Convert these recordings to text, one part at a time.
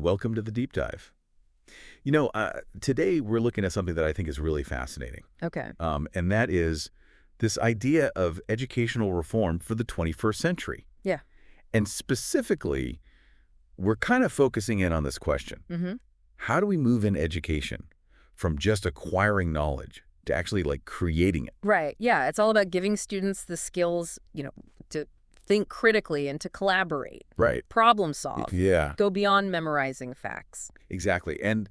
Welcome to the deep dive. Today we're looking at something that I think is really fascinating, Okay. and that is this idea of educational reform for the 21st century. Yeah. And specifically, we're kind of focusing in on this question. Mm-hmm. How do we move in education from just acquiring knowledge to actually creating it? Right. Yeah. It's all about giving students the skills, to think critically and to collaborate, Right. problem solve, Yeah, go beyond memorizing facts. exactly. And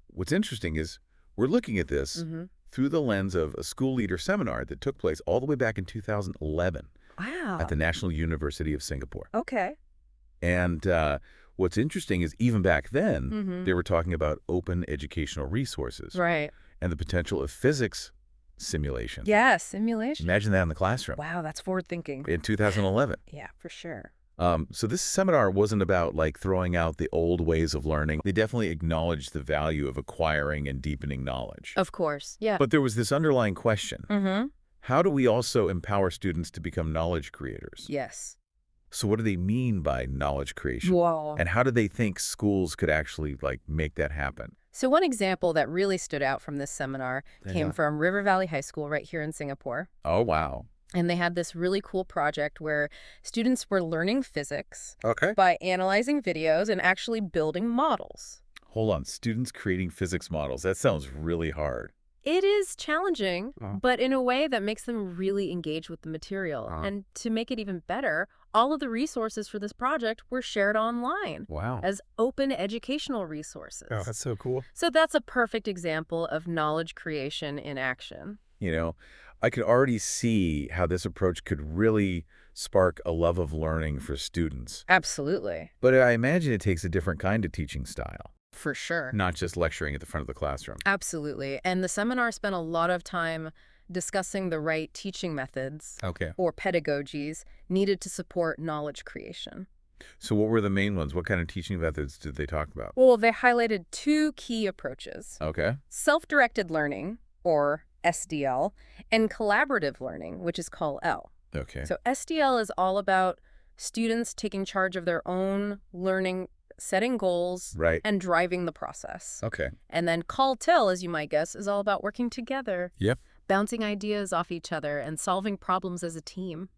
what's interesting is we're looking at this Mm-hmm. through the lens of a school leader seminar that took place all the way back in 2011 Wow. at the National University of Singapore. Okay. And what's interesting is even back then, Mm-hmm. they were talking about open educational resources Right. and the potential of physics simulation. Yeah. Simulation. Imagine that in the classroom Wow. That's forward thinking. in 2011. Yeah, for sure. So this seminar wasn't about throwing out the old ways of learning. They definitely acknowledged the value of acquiring and deepening knowledge. Of course. Yeah. But there was this underlying question. Mm-hmm. How do we also empower students to become knowledge creators? Yes. So what do they mean by knowledge creation? Whoa. And how do they think schools could actually make that happen? So one example that really stood out from this seminar came Yeah. from River Valley High School right here in Singapore. Oh, wow. And they had this really cool project where students were learning physics Okay. by analyzing videos and actually building models. Hold on. Students creating physics models. That sounds really hard. It is challenging, Oh. but in a way that makes them really engage with the material. Uh-huh. And to make it even better, all of the resources for this project were shared online Wow. as open educational resources. Oh, that's so cool. So that's a perfect example of knowledge creation in action. I could already see how this approach could really spark a love of learning for students. Absolutely. But I imagine it takes a different kind of teaching style, For sure. not just lecturing at the front of the classroom. Absolutely. And the seminar spent a lot of time discussing the right teaching methods Okay. or pedagogies needed to support knowledge creation. So what were the main ones? What kind of teaching methods did they talk about? Well, they highlighted two key approaches: Okay. self-directed learning, or SDL, and collaborative learning, which is called L. Okay. So SDL is all about students taking charge of their own learning, setting goals, Right. and driving the process. Okay. And then call till, as you might guess, is all about working together. Yep. Bouncing ideas off each other and solving problems as a team.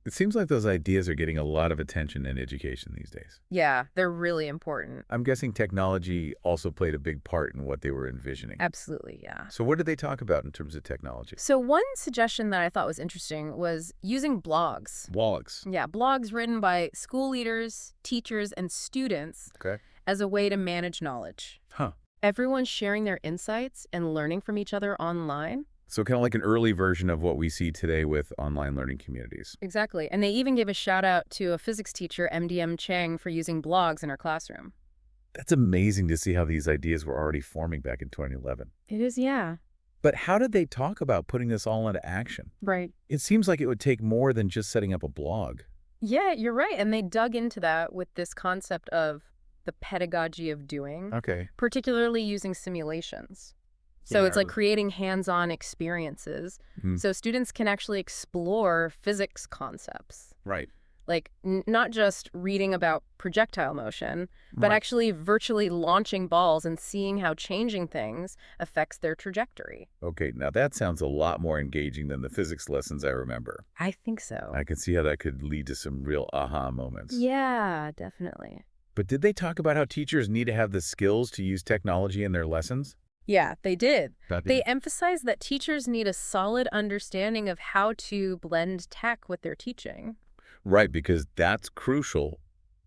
It seems like those ideas are getting a lot of attention in education these days. Yeah, they're really important. I'm guessing technology also played a big part in what they were envisioning. Absolutely, yeah. So what did they talk about in terms of technology? So one suggestion that I thought was interesting was using blogs. Blogs. Yeah, blogs written by school leaders, teachers, and students Okay. as a way to manage knowledge. Huh. Everyone's sharing their insights and learning from each other online. So kind of like an early version of what we see today with online learning communities. Exactly. And they even gave a shout out to a physics teacher, MDM Chang, for using blogs in her classroom. That's amazing to see how these ideas were already forming back in 2011. It is, yeah. But how did they talk about putting this all into action? Right. It seems like it would take more than just setting up a blog. Yeah, you're right. And they dug into that with this concept of the pedagogy of doing, Okay. particularly using simulations. So Yeah. it's like creating hands-on experiences Mhm. so students can actually explore physics concepts. Right. Like not just reading about projectile motion, but Right. actually virtually launching balls and seeing how changing things affects their trajectory. Okay, now that sounds a lot more engaging than the physics lessons I remember. I think so. I can see how that could lead to some real aha moments. Yeah, definitely. But did they talk about how teachers need to have the skills to use technology in their lessons? Yeah, they did. That They emphasized that teachers need a solid understanding of how to blend tech with their teaching. Right, because that's crucial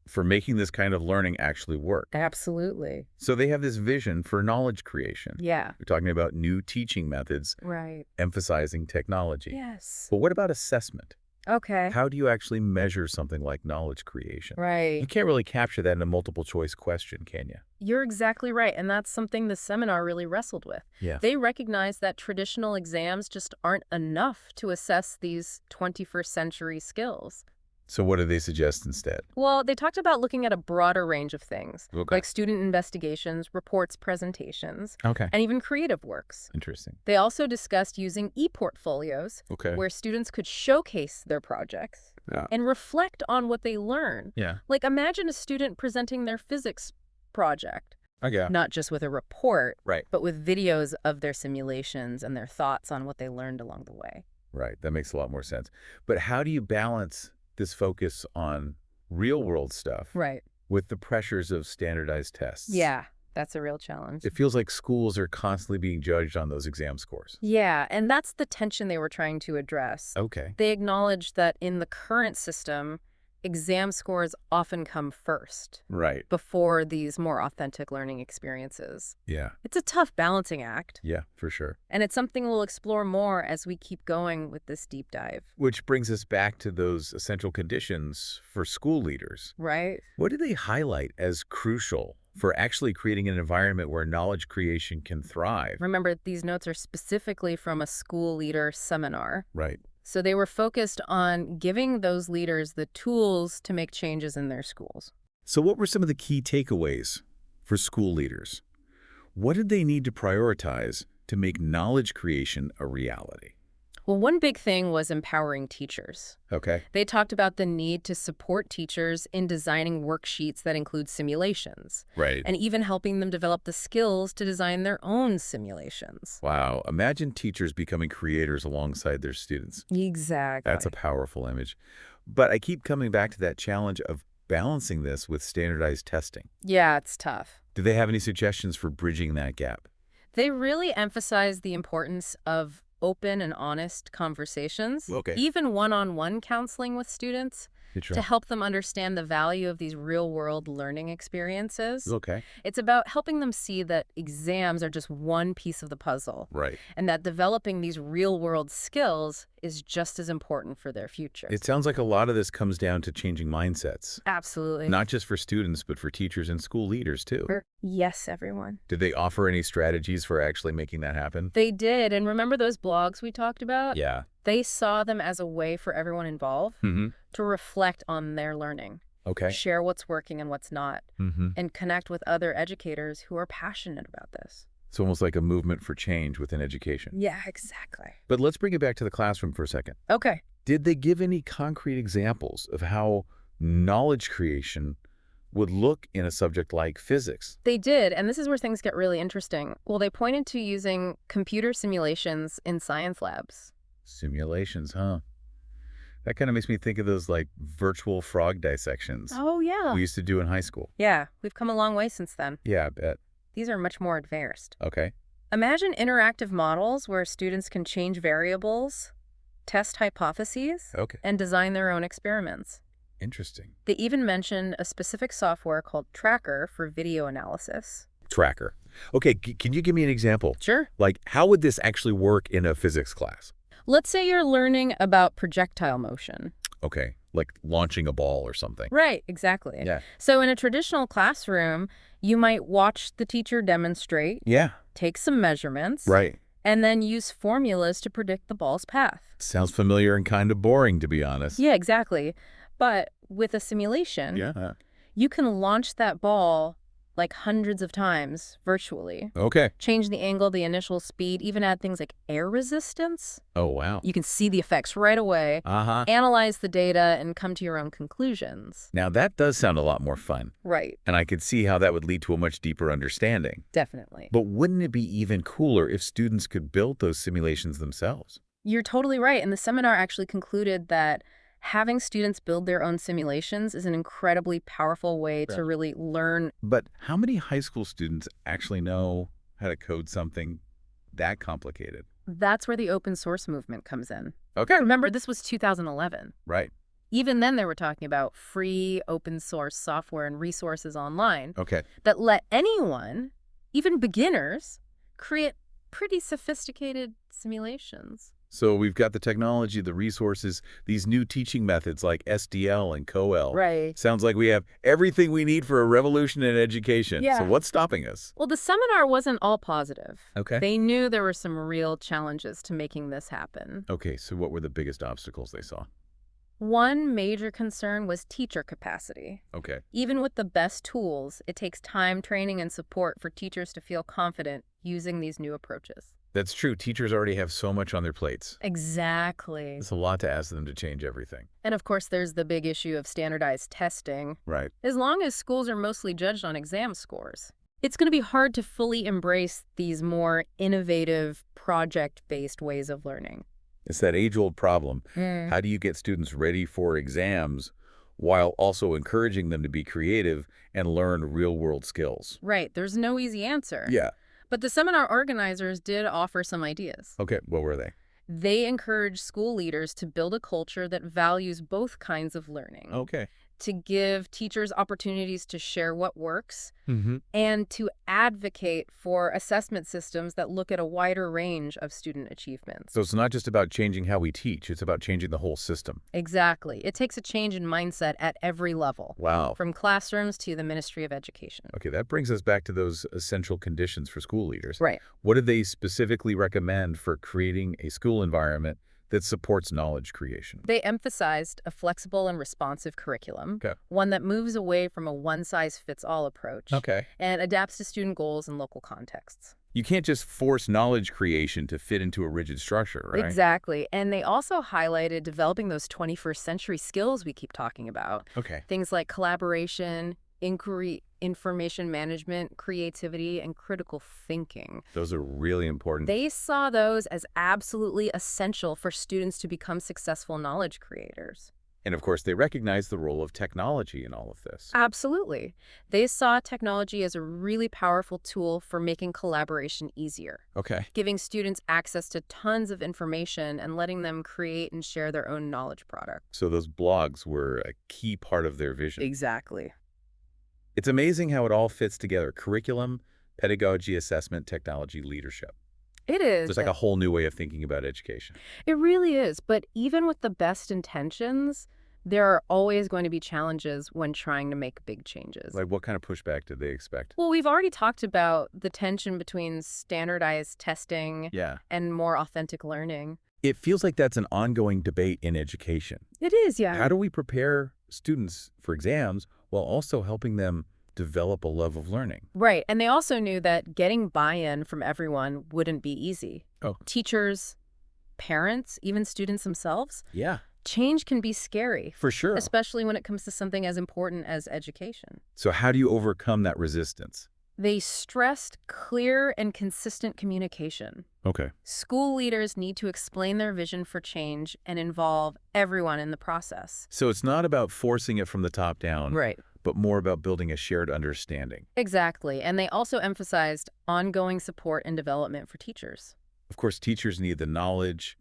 for making this kind of learning actually work. Absolutely. So they have this vision for knowledge creation. Yeah. We're talking about new teaching methods, Right. emphasizing technology. Yes. But what about assessment? Okay. How do you actually measure something like knowledge creation? You Right. can't really capture that in a multiple choice question, can you? You're exactly right. And that's something the seminar really wrestled with. Yeah. They recognize that traditional exams just aren't enough to assess these 21st century skills. So what do they suggest instead? Well, they talked about looking at a broader range of things, Okay. like student investigations, reports, presentations, Okay. and even creative works. Interesting. They also discussed using e-portfolios, Okay. where students could showcase their projects Yeah. and reflect on what they learn. Yeah. Like imagine a student presenting their physics project. Okay. Not just with a report, Right. but with videos of their simulations and their thoughts on what they learned along the way. Right. That makes a lot more sense. But how do you balance this focus on real-world stuff Right. with the pressures of standardized tests? Yeah, that's a real challenge. It feels like schools are constantly being judged on those exam scores. Yeah, and that's the tension they were trying to address. Okay. They acknowledged that in the current system, exam scores often come first, Right. before these more authentic learning experiences. Yeah. It's a tough balancing act, Yeah, for sure. and it's something we'll explore more as we keep going with this deep dive. Which brings us back to those essential conditions for school leaders. Right? What do they highlight as crucial for actually creating an environment where knowledge creation can thrive? Remember, these notes are specifically from a school leader seminar. Right. So they were focused on giving those leaders the tools to make changes in their schools. So what were some of the key takeaways for school leaders? What did they need to prioritize to make knowledge creation a reality? Well, one big thing was empowering teachers. Okay. They talked about the need to support teachers in designing worksheets that include simulations, Right. and even helping them develop the skills to design their own simulations. Wow. Imagine teachers becoming creators alongside their students. Exactly. That's a powerful image. But I keep coming back to that challenge of balancing this with standardized testing. Yeah, it's tough. Do they have any suggestions for bridging that gap? They really emphasize the importance of open and honest conversations, Okay. even one-on-one counseling with students, to help them understand the value of these real-world learning experiences. Okay. It's about helping them see that exams are just one piece of the puzzle, Right. and that developing these real-world skills is just as important for their future. It sounds like a lot of this comes down to changing mindsets, Absolutely. not just for students, but for teachers and school leaders, too. Yes, everyone. Did they offer any strategies for actually making that happen? They did, and remember those blogs we talked about? Yeah. They saw them as a way for everyone involved Mm-hmm. to reflect on their learning, Okay. share what's working and what's not, Mm-hmm. and connect with other educators who are passionate about this. It's almost like a movement for change within education. Yeah, exactly. But let's bring it back to the classroom for a second. Okay. Did they give any concrete examples of how knowledge creation would look in a subject like physics? They did, and this is where things get really interesting. Well, they pointed to using computer simulations in science labs. Simulations, huh? That kind of makes me think of those like virtual frog dissections Oh, yeah. we used to do in high school. Yeah, we've come a long way since then. Yeah, I bet. These are much more advanced. Okay. Imagine interactive models where students can change variables, test hypotheses, Okay. and design their own experiments. Interesting. They even mentioned a specific software called Tracker for video analysis. Tracker. Okay, can you give me an example? Sure. Like, how would this actually work in a physics class? Let's say you're learning about projectile motion. Okay, like launching a ball or something. Right, exactly. Yeah. So in a traditional classroom, you might watch the teacher demonstrate, Yeah. take some measurements, Right. and then use formulas to predict the ball's path. Sounds familiar and kind of boring, to be honest. Yeah, exactly. But with a simulation, Yeah. you can launch that ball like hundreds of times virtually. Okay. Change the angle, the initial speed, even add things like air resistance. Oh, wow. You can see the effects right away, Uh-huh. analyze the data, and come to your own conclusions. Now, that does sound a lot more fun, Right. and I could see how that would lead to a much deeper understanding. Definitely. But wouldn't it be even cooler if students could build those simulations themselves? You're totally right. And the seminar actually concluded that having students build their own simulations is an incredibly powerful way to really learn. But how many high school students actually know how to code something that complicated? That's where the open source movement comes in. Okay. Remember, this was 2011. Right. Even then, they were talking about free open source software and resources online Okay. that let anyone, even beginners, create pretty sophisticated simulations. So we've got the technology, the resources, these new teaching methods like SDL and CoL. Right. Sounds like we have everything we need for a revolution in education. Yeah. So what's stopping us? Well, the seminar wasn't all positive. Okay. They knew there were some real challenges to making this happen. Okay, so what were the biggest obstacles they saw? One major concern was teacher capacity. Okay. Even with the best tools, it takes time, training, and support for teachers to feel confident using these new approaches. That's true. Teachers already have so much on their plates. Exactly. It's a lot to ask them to change everything. And of course, there's the big issue of standardized testing. Right. As long as schools are mostly judged on exam scores, it's going to be hard to fully embrace these more innovative, project-based ways of learning. It's that age-old problem. How do you get students ready for exams while also encouraging them to be creative and learn real-world skills? Right. There's no easy answer. Yeah. But the seminar organizers did offer some ideas. Okay, what were they? They encouraged school leaders to build a culture that values both kinds of learning, Okay. to give teachers opportunities to share what works, Mm-hmm. and to advocate for assessment systems that look at a wider range of student achievements. So it's not just about changing how we teach, it's about changing the whole system. Exactly. It takes a change in mindset at every level, Wow. from classrooms to the Ministry of Education. Okay, that brings us back to those essential conditions for school leaders. Right. What do they specifically recommend for creating a school environment that supports knowledge creation? They emphasized a flexible and responsive curriculum, Okay. one that moves away from a one-size-fits-all approach Okay. and adapts to student goals and local contexts. You can't just force knowledge creation to fit into a rigid structure, right? Exactly. And they also highlighted developing those 21st century skills we keep talking about. Okay. Things like collaboration, inquiry, information management, creativity, and critical thinking. Those are really important. They saw those as absolutely essential for students to become successful knowledge creators. And of course, they recognize the role of technology in all of this. Absolutely. They saw technology as a really powerful tool for making collaboration easier, Okay. giving students access to tons of information and letting them create and share their own knowledge product. So those blogs were a key part of their vision. Exactly. It's amazing how it all fits together: curriculum, pedagogy, assessment, technology, leadership. It is. There's like a whole new way of thinking about education. It really is. But even with the best intentions, there are always going to be challenges when trying to make big changes. Like, what kind of pushback did they expect? Well, we've already talked about the tension between standardized testing Yeah. and more authentic learning. It feels like that's an ongoing debate in education. It is, yeah. How do we prepare students for exams while also helping them develop a love of learning? Right. And they also knew that getting buy-in from everyone wouldn't be easy. Oh. Teachers, parents, even students themselves, Yeah, change can be scary, for sure. especially when it comes to something as important as education. So how do you overcome that resistance? They stressed clear and consistent communication. Okay. School leaders need to explain their vision for change and involve everyone in the process. So it's not about forcing it from the top down, Right. but more about building a shared understanding. Exactly. And they also emphasized ongoing support and development for teachers. Of course, teachers need the knowledge,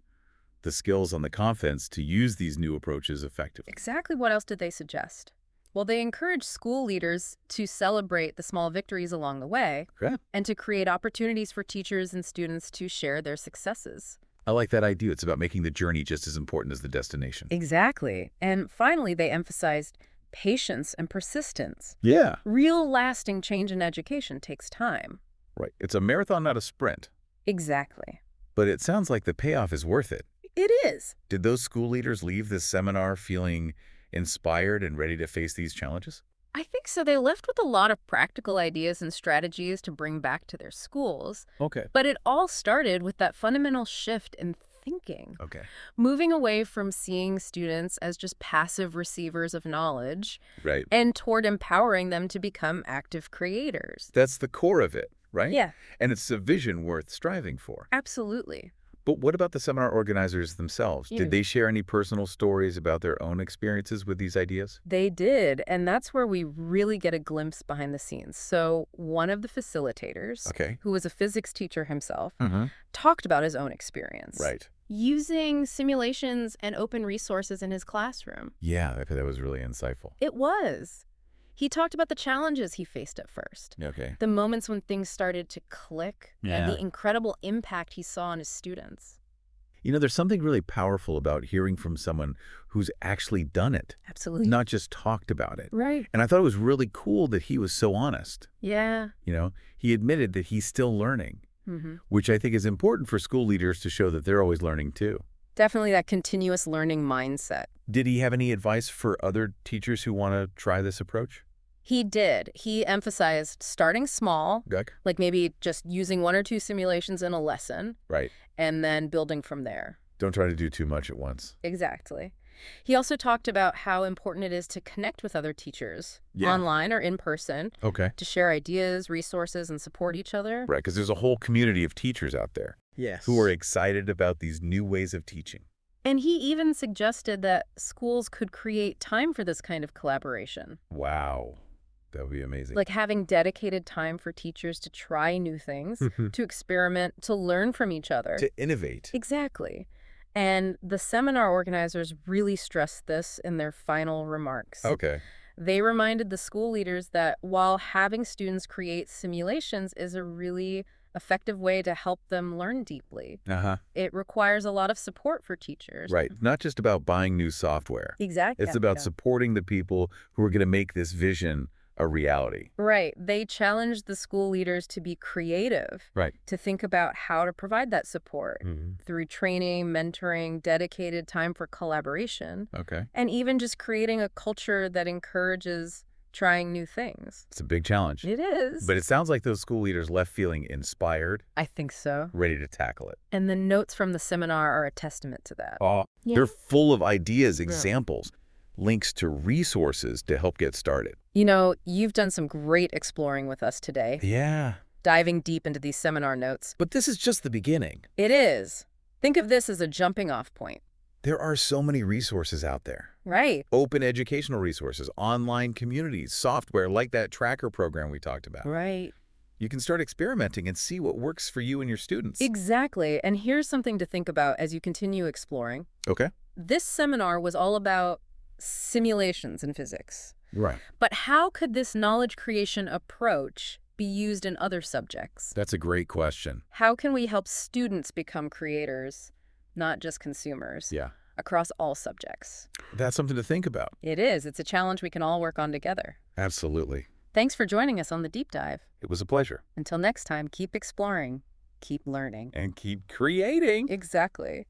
the skills, and the confidence to use these new approaches effectively. Exactly what else did they suggest? Well, they encouraged school leaders to celebrate the small victories along the way Okay. and to create opportunities for teachers and students to share their successes. I like that idea. It's about making the journey just as important as the destination. Exactly. And finally, they emphasized patience and persistence. Yeah. Real lasting change in education takes time. Right. It's a marathon, not a sprint. Exactly. But it sounds like the payoff is worth it. It is. Did those school leaders leave this seminar feeling inspired and ready to face these challenges? I think so. They left with a lot of practical ideas and strategies to bring back to their schools. Okay. But it all started with that fundamental shift in thinking, Okay. moving away from seeing students as just passive receivers of knowledge Right. and toward empowering them to become active creators. That's the core of it, right? Yeah, And it's a vision worth striving for. absolutely. But what about the seminar organizers themselves? Yeah. Did they share any personal stories about their own experiences with these ideas? They did, and that's where we really get a glimpse behind the scenes. So one of the facilitators, Okay. who was a physics teacher himself, Mm-hmm. talked about his own experience. Right. Using simulations and open resources in his classroom. Yeah, that was really insightful. It was. He talked about the challenges he faced at first, Okay. the moments when things started to click, and Yeah. the incredible impact he saw on his students. You know, there's something really powerful about hearing from someone who's actually done it, Absolutely. not just talked about it. Right. And I thought it was really cool that he was so honest. Yeah. You know, he admitted that he's still learning, Mm-hmm. which I think is important for school leaders to show that they're always learning too. Definitely that continuous learning mindset. Did he have any advice for other teachers who want to try this approach? He did. He emphasized starting small, Okay. like maybe just using 1 or 2 simulations in a lesson, Right. and then building from there. Don't try to do too much at once. Exactly. He also talked about how important it is to connect with other teachers, Yeah. online or in person, Okay. to share ideas, resources, and support each other. Right, because there's a whole community of teachers out there Yes. who are excited about these new ways of teaching. And he even suggested that schools could create time for this kind of collaboration, Wow. That would be amazing. like having dedicated time for teachers to try new things, to experiment, to learn from each other. to innovate. Exactly. And the seminar organizers really stressed this in their final remarks. Okay. They reminded the school leaders that while having students create simulations is a really effective way to help them learn deeply, Uh-huh. it requires a lot of support for teachers. Right. Not just about buying new software. Exactly. It's about supporting the people who are going to make this vision a reality. Right. They challenged the school leaders to be creative, Right. to think about how to provide that support through training, mentoring, dedicated time for collaboration, Okay. and even just creating a culture that encourages trying new things. It's a big challenge. It is. But it sounds like those school leaders left feeling inspired, I think so. ready to tackle it. And the notes from the seminar are a testament to that. Oh, Yeah. they're full of ideas, examples, links to resources to help get started. You know, you've done some great exploring with us today, Yeah. diving deep into these seminar notes. But this is just the beginning. It is. Think of this as a jumping off point. There are so many resources out there. Right. Open educational resources, online communities, software like that tracker program we talked about. Right. You can start experimenting and see what works for you and your students. Exactly. And here's something to think about as you continue exploring. Okay. This seminar was all about simulations in physics. Right. But how could this knowledge creation approach be used in other subjects? That's a great question. How can we help students become creators, not just consumers, Yeah. across all subjects? That's something to think about. It is. It's a challenge we can all work on together. Absolutely. Thanks for joining us on the Deep Dive. It was a pleasure. Until next time, keep exploring, keep learning. And keep creating. Exactly.